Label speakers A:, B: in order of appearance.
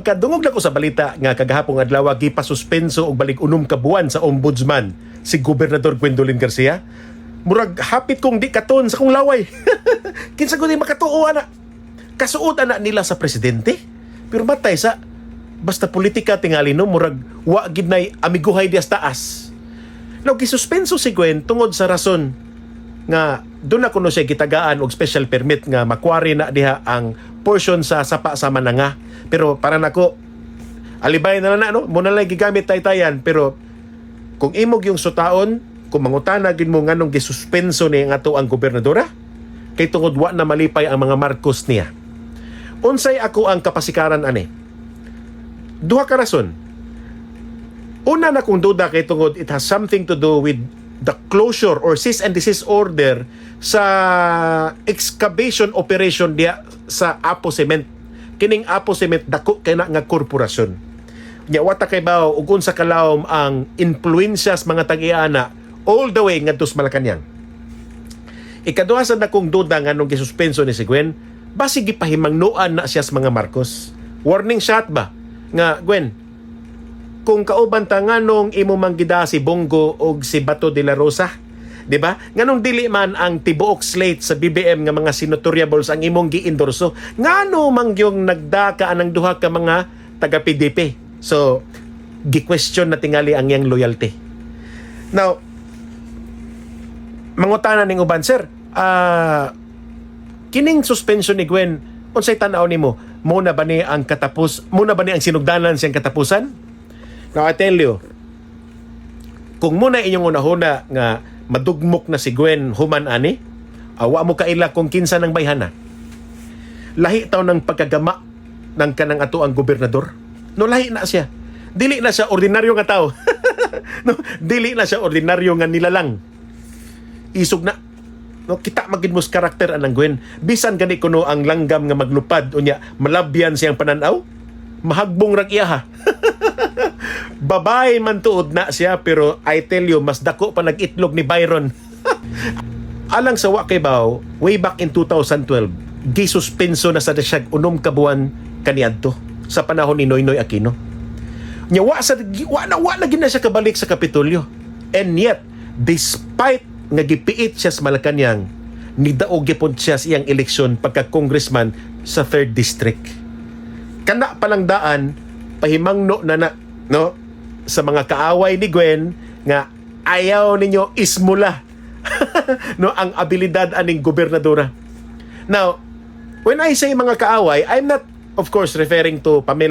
A: pagkadungog na ko sa balita nga kagahapong adlaw gipasuspenso og balik unom ka buwan sa ombudsman si Gobernador Gwendolyn Garcia, murag hapit kong di katon sa kong laway. Kinsa ko di makatuo ana. Kasuot ana nila sa presidente. Pero matay sa basta politika tingali no, murag wa gid nay amiguhay dias taas. Now gisuspenso si Gwen tungod sa rason nga doon na kuno siya gitagaan og special permit nga makwari na diha ang portion sa sapa sa Mananga. Pero para nako alibay na lang na no, mo na lang gigamit taytayan. Pero kung imog yung sutaon, kung mangutana gid mo nganong gisuspenso ni nga ato ang gobernadora, kay tungod wa na malipay ang mga Marcos niya. Unsay ako ang kapasikaran ani? Duha ka rason. Una na kong duda kay tungod it has something to do with the closure or cease and desist order sa excavation operation dia sa Apo Cement. Kining Apo Cement dako kay na nga korporasyon. Nya wata kay bawo ug unsa kalawom ang influensyas mga tag-iana all the way ngadto sa Malacañang. Ikaduha sa nakong duda nganong gisuspenso ni si Gwen, basi gipahimangnuan na siya sa mga Marcos. Warning shot ba nga Gwen, kung kauban ta nganong imo manggida si Bongo og si Bato de la Rosa, di ba? Nganong dili man ang tibuok slate sa BBM nga mga senatoriables ang imong giendorso, ngano mangyong nagdaka anang duha ka mga taga PDP. So gi-question na tingali ang yang loyalty. Now mangutana ning uban, sir, kining suspension ni Gwen unsay tan-aw nimo? Muna ba ni ang muna ba ni ang sinugdanan siyang katapusan? Now I tell you, kung muna inyong unahuna nga madugmok na si Gwen human ani, awa mo kaila kung kinsa ng bayhana. Lahi taw ng pagkagama ng kanang ato ang gobernador. No, lahi na siya. Dili na siya ordinaryo nga tao. No, dili na siya ordinaryo nga nilalang. Isog na. No, kita magid mos karakter anang Gwen. Bisan gani kuno ang langgam nga maglupad unya malabyan siyang pananaw, mahagbong rag iya ha. Babae man tuod na siya, pero I tell you, mas dako pa nag-itlog ni Byron. Alang sa wa kay baw, way back in 2012, gisuspenso na sa siya unom ka buwan kaniadto sa panahon ni Noynoy Aquino. Nya wa lagi na siya kabalik sa Kapitolyo. And yet, despite nga gipiit siya sa Malacañang, nidaog gyapon siya sa iyang eleksyon pagka-congressman sa 3rd District. Kana palang daan, pahimangno na no, sa mga kaaway ni Gwen nga ayaw ninyo ismula no, ang abilidad aning gobernadora. Now, when I say mga kaaway, I'm not of course referring to Pamela